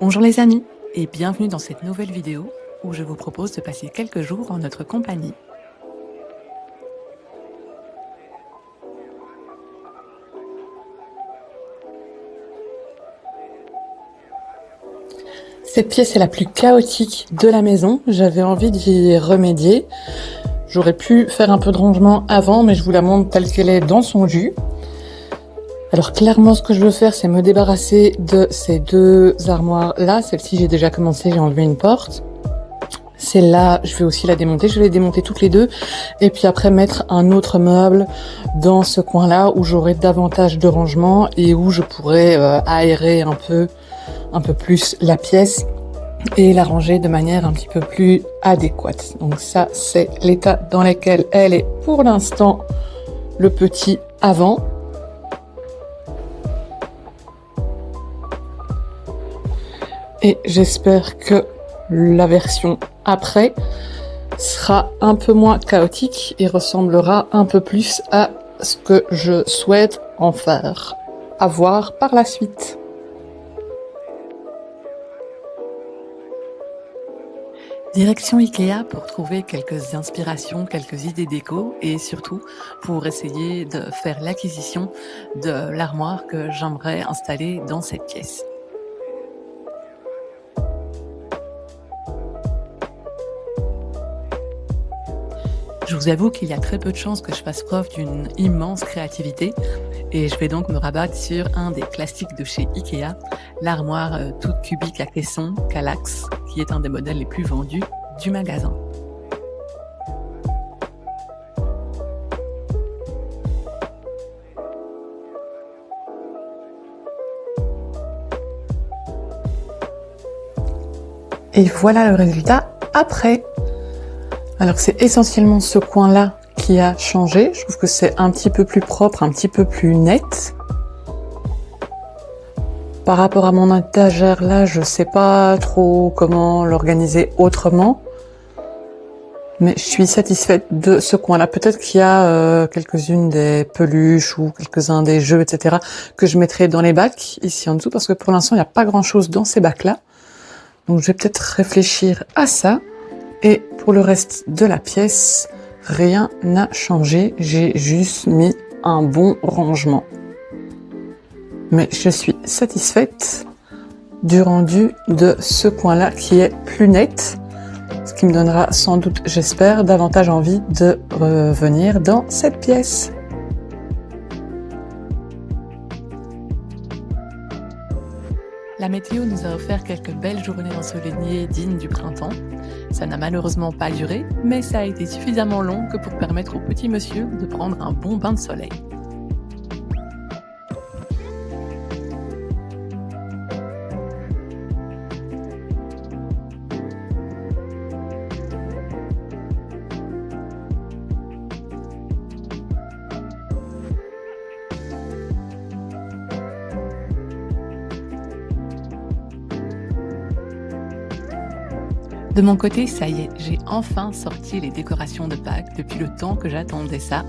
Bonjour les amis et bienvenue dans cette nouvelle vidéo où je vous propose de passer quelques jours en notre compagnie. Cette pièce est la plus chaotique de la maison, j'avais envie d'y remédier. J'aurais pu faire un peu de rangement avant, mais je vous la montre telle qu'elle est dans son jus. Alors clairement, ce que je veux faire, c'est me débarrasser de ces deux armoires là. Celle-ci, j'ai déjà commencé, j'ai enlevé une porte. Celle-là, je vais aussi la démonter. Je vais les démonter toutes les deux. Et puis après, mettre un autre meuble dans ce coin-là où j'aurai davantage de rangement et où je pourrai aérer un peu plus la pièce et la ranger de manière un petit peu plus adéquate. Donc ça, c'est l'état dans lequel elle est pour l'instant, le petit avant. Et j'espère que la version après sera un peu moins chaotique et ressemblera un peu plus à ce que je souhaite en faire. À voir par la suite. Direction Ikea pour trouver quelques inspirations, quelques idées déco et surtout pour essayer de faire l'acquisition de l'armoire que j'aimerais installer dans cette pièce. Je vous avoue qu'il y a très peu de chances que je fasse preuve d'une immense créativité et je vais donc me rabattre sur un des classiques de chez Ikea, l'armoire toute cubique à caisson Kallax, qui est un des modèles les plus vendus du magasin. Et voilà le résultat après. Alors c'est essentiellement ce coin-là qui a changé. Je trouve que c'est un petit peu plus propre, un petit peu plus net. Par rapport à mon étagère là, je sais pas trop comment l'organiser autrement. Mais je suis satisfaite de ce coin-là. Peut-être qu'il y a quelques-unes des peluches ou quelques-uns des jeux, etc. que je mettrai dans les bacs ici en dessous parce que pour l'instant, il n'y a pas grand-chose dans ces bacs-là. Donc je vais peut-être réfléchir à ça. Et pour le reste de la pièce, rien n'a changé. J'ai juste mis un bon rangement. Mais je suis satisfaite du rendu de ce coin-là qui est plus net. Ce qui me donnera sans doute, j'espère, davantage envie de revenir dans cette pièce. La météo nous a offert quelques belles journées ensoleillées dignes du printemps. Ça n'a malheureusement pas duré, mais ça a été suffisamment long que pour permettre au petit monsieur de prendre un bon bain de soleil. De mon côté, ça y est, j'ai enfin sorti les décorations de Pâques depuis le temps que j'attendais ça.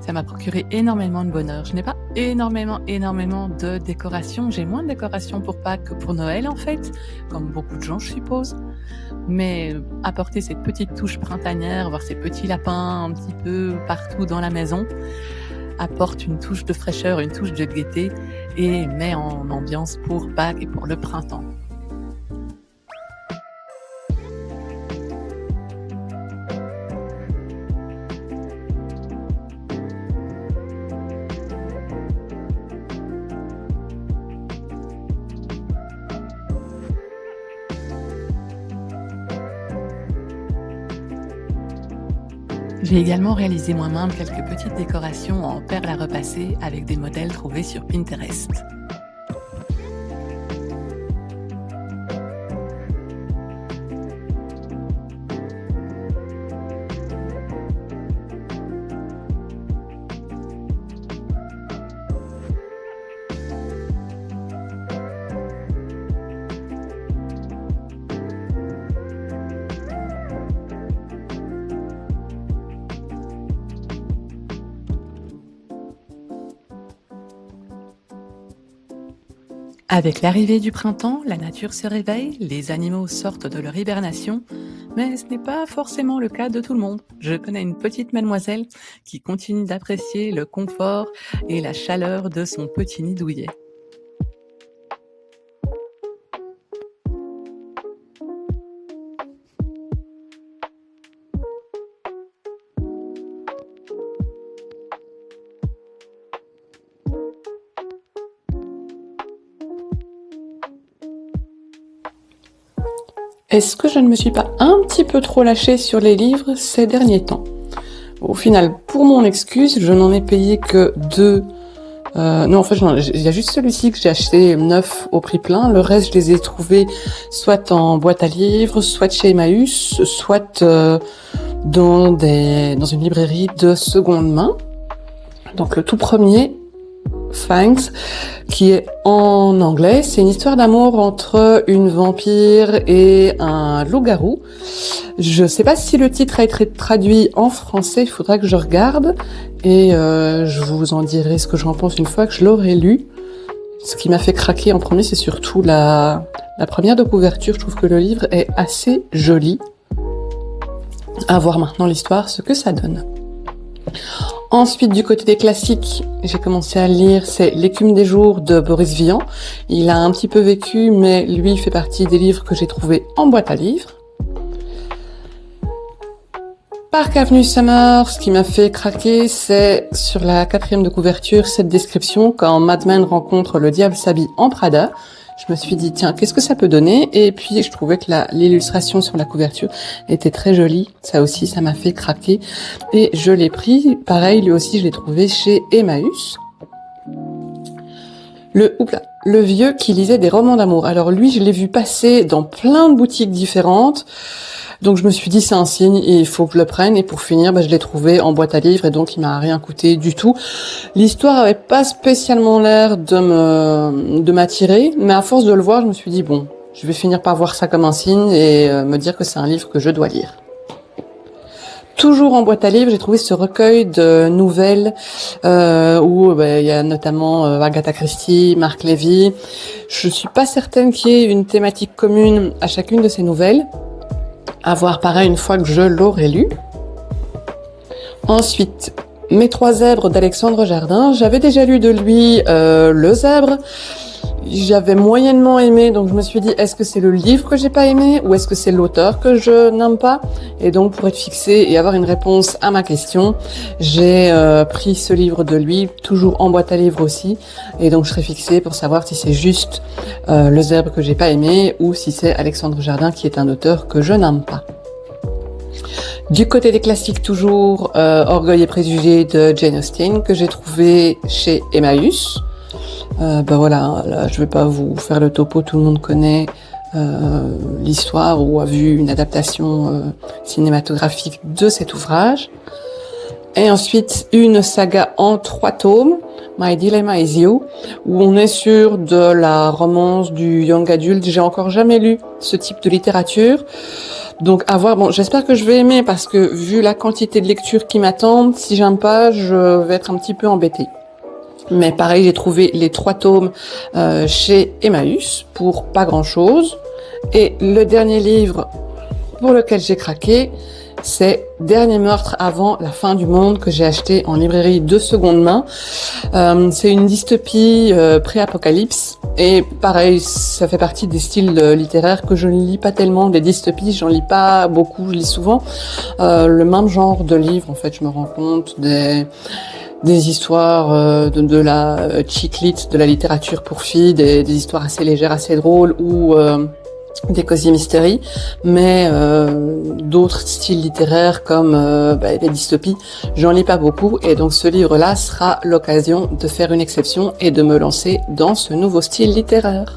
Ça m'a procuré énormément de bonheur. Je n'ai pas énormément de décorations. J'ai moins de décorations pour Pâques que pour Noël en fait, comme beaucoup de gens je suppose. Mais apporter cette petite touche printanière, voir ces petits lapins un petit peu partout dans la maison, apporte une touche de fraîcheur, une touche de gaieté et met en ambiance pour Pâques et pour le printemps. J'ai également réalisé moi-même quelques petites décorations en perles à repasser avec des modèles trouvés sur Pinterest. Avec l'arrivée du printemps, la nature se réveille, les animaux sortent de leur hibernation, mais ce n'est pas forcément le cas de tout le monde. Je connais une petite mademoiselle qui continue d'apprécier le confort et la chaleur de son petit nid douillet. Est-ce que je ne me suis pas un petit peu trop lâchée sur les livres ces derniers temps? Au final, pour mon excuse, je n'en ai payé que deux. Non, en fait, il y a juste celui-ci que j'ai acheté neuf au prix plein. Le reste, je les ai trouvés soit en boîte à livres, soit chez Emmaüs, soit dans une librairie de seconde main. Donc le tout premier, Fangs, qui est en anglais, c'est une histoire d'amour entre une vampire et un loup-garou. Je sais pas si le titre a été traduit en français, il faudra que je regarde et je vous en dirai ce que j'en pense une fois que je l'aurai lu. Ce qui m'a fait craquer en premier, c'est surtout la première de couverture. Je trouve que le livre est assez joli. À voir maintenant l'histoire, ce que ça donne. Ensuite, du côté des classiques, j'ai commencé à lire, c'est L'écume des jours de Boris Vian. Il a un petit peu vécu, mais lui fait partie des livres que j'ai trouvés en boîte à livres. Parc Avenue Summer, ce qui m'a fait craquer, c'est sur la quatrième de couverture, cette description, quand Madman rencontre le diable s'habille en Prada. Je me suis dit, tiens, qu'est-ce que ça peut donner? Et puis, je trouvais que l'illustration sur la couverture était très jolie. Ça aussi, ça m'a fait craquer. Et je l'ai pris. Pareil, lui aussi, je l'ai trouvé chez Emmaüs. Le vieux qui lisait des romans d'amour. Alors lui, je l'ai vu passer dans plein de boutiques différentes. Donc je me suis dit c'est un signe et il faut que je le prenne. Et pour finir, je l'ai trouvé en boîte à livres et donc il m'a rien coûté du tout. L'histoire avait pas spécialement l'air de m'attirer, mais à force de le voir, je me suis dit bon, je vais finir par voir ça comme un signe et me dire que c'est un livre que je dois lire. Toujours en boîte à livres, j'ai trouvé ce recueil de nouvelles où il y a notamment Agatha Christie, Marc Lévy. Je suis pas certaine qu'il y ait une thématique commune à chacune de ces nouvelles. À voir pareil une fois que je l'aurai lu. Ensuite, Mes trois zèbres d'Alexandre Jardin. J'avais déjà lu de lui Le Zèbre. J'avais moyennement aimé, donc je me suis dit, est-ce que c'est le livre que j'ai pas aimé ou est-ce que c'est l'auteur que je n'aime pas? Et donc, pour être fixée et avoir une réponse à ma question, j'ai pris ce livre de lui, toujours en boîte à livres aussi. Et donc, je serai fixée pour savoir si c'est juste Le Zèbre que j'ai pas aimé ou si c'est Alexandre Jardin qui est un auteur que je n'aime pas. Du côté des classiques toujours, Orgueil et préjugés de Jane Austen, que j'ai trouvé chez Emmaüs. Voilà, là, je vais pas vous faire le topo, tout le monde connaît l'histoire ou a vu une adaptation cinématographique de cet ouvrage. Et ensuite, une saga en 3 tomes, My Dilemma is You, où on est sur de la romance du young adult. J'ai encore jamais lu ce type de littérature. Donc à voir, bon, j'espère que je vais aimer parce que vu la quantité de lectures qui m'attendent, si j'aime pas, je vais être un petit peu embêtée. Mais pareil, j'ai trouvé les 3 tomes chez Emmaüs pour pas grand-chose. Et le dernier livre pour lequel j'ai craqué, c'est Dernier meurtre avant la fin du monde que j'ai acheté en librairie de seconde main. C'est une dystopie pré-apocalypse. Et pareil, ça fait partie des styles littéraires que je ne lis pas tellement. Des dystopies, j'en lis pas beaucoup, je lis souvent le même genre de livre. En fait, je me rends compte des histoires de la chick lit, de la littérature pour filles, des histoires assez légères, assez drôles ou des cozy mystery, mais d'autres styles littéraires comme les dystopies, j'en lis pas beaucoup et donc ce livre-là sera l'occasion de faire une exception et de me lancer dans ce nouveau style littéraire.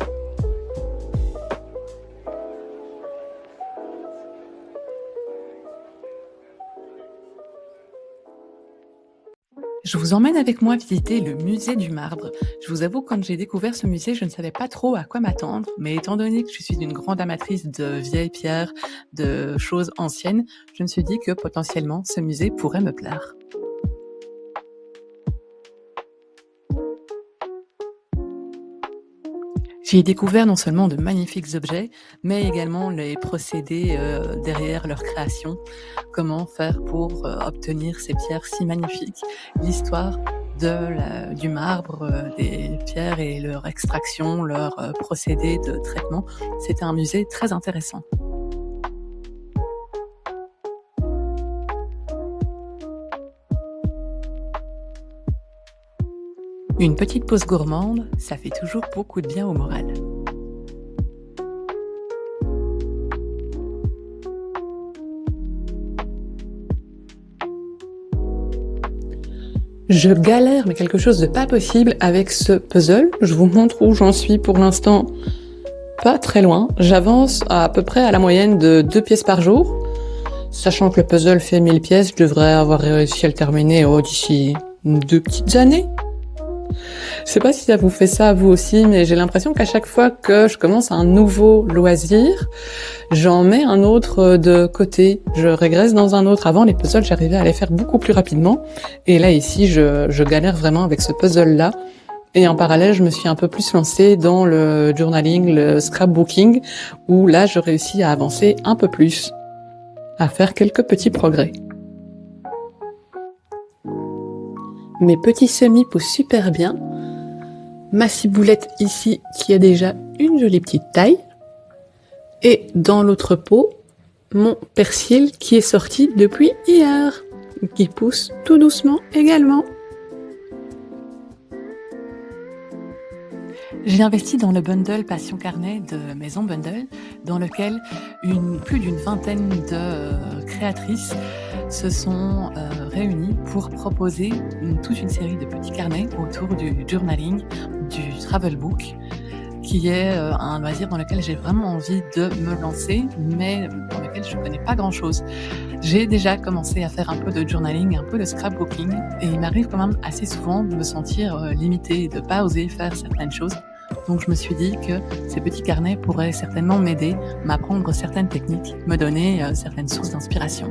Je vous emmène avec moi visiter le musée du marbre. Je vous avoue, quand j'ai découvert ce musée, je ne savais pas trop à quoi m'attendre, mais étant donné que je suis une grande amatrice de vieilles pierres, de choses anciennes, je me suis dit que potentiellement ce musée pourrait me plaire. J'y ai découvert non seulement de magnifiques objets, mais également les procédés derrière leur création. Comment faire pour obtenir ces pierres si magnifiques, l'histoire du marbre, des pierres et leur extraction, leur procédé de traitement. C'était un musée très intéressant. Une petite pause gourmande, ça fait toujours beaucoup de bien au moral. Je galère, mais quelque chose de pas possible avec ce puzzle. Je vous montre où j'en suis pour l'instant. Pas très loin. J'avance à peu près à la moyenne de 2 pièces par jour. Sachant que le puzzle fait 1000 pièces, je devrais avoir réussi à le terminer d'ici 2 petites années. Je sais pas si ça vous fait ça vous aussi, mais j'ai l'impression qu'à chaque fois que je commence un nouveau loisir, j'en mets un autre de côté. Je régresse dans un autre. Avant, les puzzles, j'arrivais à les faire beaucoup plus rapidement. Et là, ici, je galère vraiment avec ce puzzle-là. Et en parallèle, je me suis un peu plus lancée dans le journaling, le scrapbooking, où là, je réussis à avancer un peu plus, à faire quelques petits progrès. Mes petits semis poussent super bien. Ma ciboulette ici qui a déjà une jolie petite taille. Et dans l'autre pot, mon persil qui est sorti depuis hier, qui pousse tout doucement également. J'ai investi dans le bundle Passion Carnet de Maison Bundle, dans lequel plus d'une vingtaine de créatrices se sont réunies pour proposer toute une série de petits carnets autour du journaling, du travel book, qui est un loisir dans lequel j'ai vraiment envie de me lancer, mais dans lequel je ne connais pas grand-chose. J'ai déjà commencé à faire un peu de journaling, un peu de scrapbooking, et il m'arrive quand même assez souvent de me sentir limitée, de ne pas oser faire certaines choses. Donc je me suis dit que ces petits carnets pourraient certainement m'aider, m'apprendre certaines techniques, me donner certaines sources d'inspiration.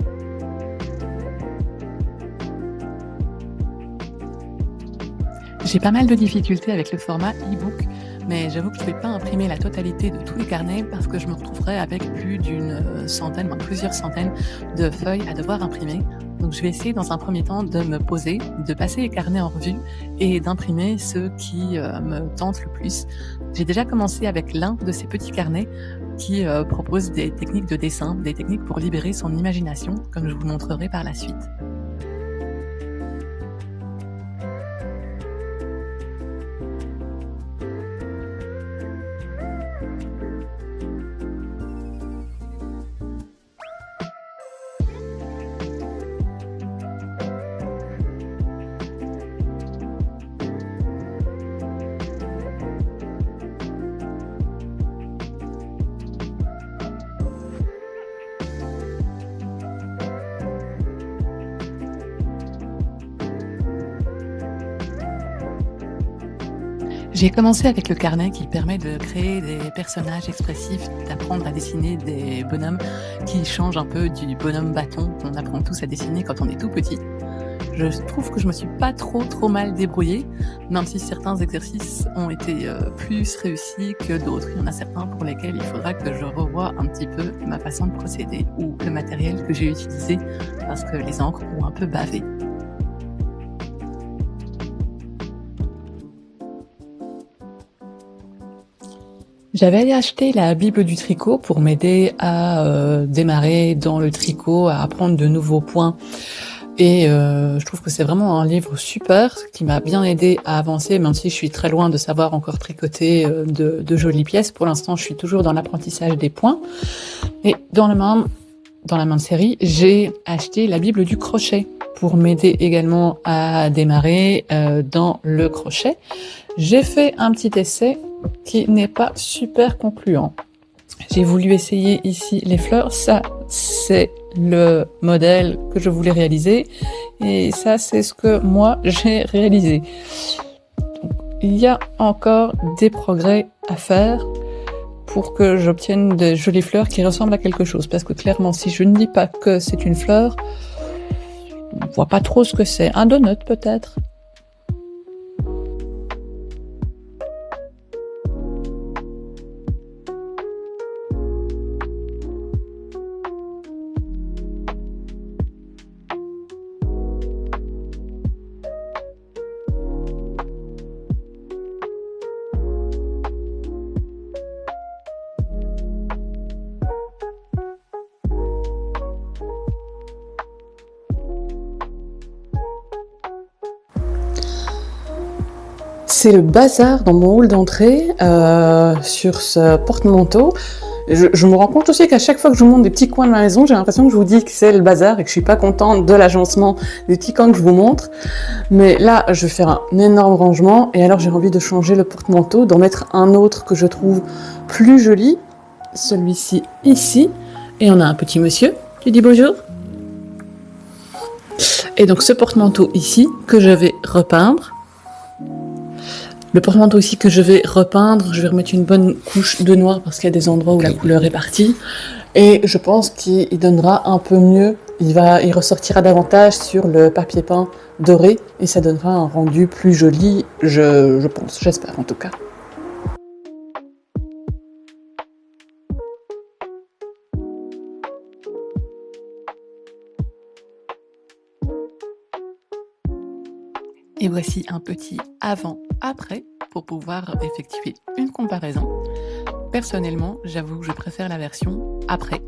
J'ai pas mal de difficultés avec le format e-book, mais j'avoue que je ne vais pas imprimer la totalité de tous les carnets parce que je me retrouverai avec plus d'une centaine, plusieurs centaines de feuilles à devoir imprimer. Donc je vais essayer dans un premier temps de me poser, de passer les carnets en revue et d'imprimer ceux qui me tentent le plus. J'ai déjà commencé avec l'un de ces petits carnets qui propose des techniques de dessin, des techniques pour libérer son imagination, comme je vous le montrerai par la suite. J'ai commencé avec le carnet qui permet de créer des personnages expressifs, d'apprendre à dessiner des bonhommes qui changent un peu du bonhomme bâton qu'on apprend tous à dessiner quand on est tout petit. Je trouve que je me suis pas trop mal débrouillée, même si certains exercices ont été plus réussis que d'autres. Il y en a certains pour lesquels il faudra que je revoie un petit peu ma façon de procéder ou le matériel que j'ai utilisé parce que les encres ont un peu bavé. J'avais acheté la Bible du tricot pour m'aider à démarrer dans le tricot, à apprendre de nouveaux points. Et je trouve que c'est vraiment un livre super qui m'a bien aidé à avancer, même si je suis très loin de savoir encore tricoter de jolies pièces. Pour l'instant, je suis toujours dans l'apprentissage des points. Et dans la même série, j'ai acheté la Bible du crochet pour m'aider également à démarrer dans le crochet. J'ai fait un petit essai qui n'est pas super concluant. J'ai voulu essayer ici les fleurs. Ça, c'est le modèle que je voulais réaliser. Et ça, c'est ce que moi, j'ai réalisé. Donc, il y a encore des progrès à faire pour que j'obtienne de jolies fleurs qui ressemblent à quelque chose. Parce que clairement, si je ne dis pas que c'est une fleur, on ne voit pas trop ce que c'est. Un donut, peut-être. c'est le bazar dans mon hall d'entrée sur ce porte-manteau. Je me rends compte aussi qu'à chaque fois que je monte des petits coins de ma maison, j'ai l'impression que je vous dis que c'est le bazar et que je suis pas contente de l'agencement des petits coins que je vous montre. Mais là, je vais faire un énorme rangement et alors j'ai envie de changer le porte-manteau, d'en mettre un autre que je trouve plus joli. Celui-ci ici. Et on a un petit monsieur. Tu dis bonjour? Et donc ce porte-manteau ici que je vais repeindre. Le porte-manteau ici que je vais repeindre, je vais remettre une bonne couche de noir parce qu'il y a des endroits où la couleur est partie. Et je pense qu'il donnera un peu mieux, il ressortira davantage sur le papier peint doré et ça donnera un rendu plus joli, je pense, j'espère en tout cas. Et voici un petit avant-après pour pouvoir effectuer une comparaison. Personnellement, j'avoue que je préfère la version après.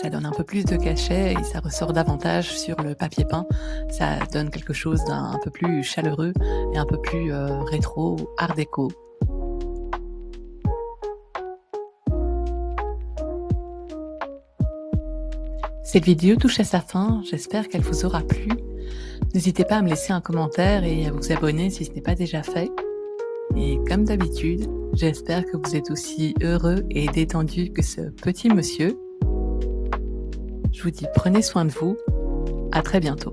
Ça donne un peu plus de cachet et ça ressort davantage sur le papier peint. Ça donne quelque chose d'un peu plus chaleureux et un peu plus rétro, art déco. Cette vidéo touche à sa fin, j'espère qu'elle vous aura plu. N'hésitez pas à me laisser un commentaire et à vous abonner si ce n'est pas déjà fait. Et comme d'habitude, j'espère que vous êtes aussi heureux et détendu que ce petit monsieur. Je vous dis prenez soin de vous, à très bientôt.